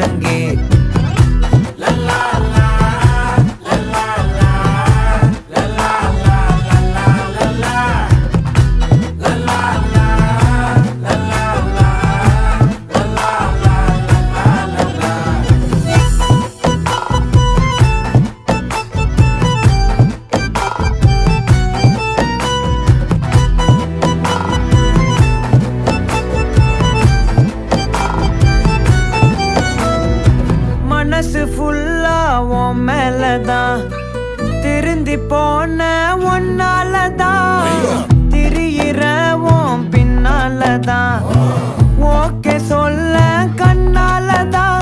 முழங்கே மனசு ஃபுல்லா உன் மேலதான் திருந்தி போன ஒன்னாலதான் திரியிற உன் பின்னாலதான் ஓகே சொல்ல கண்ணாலதான்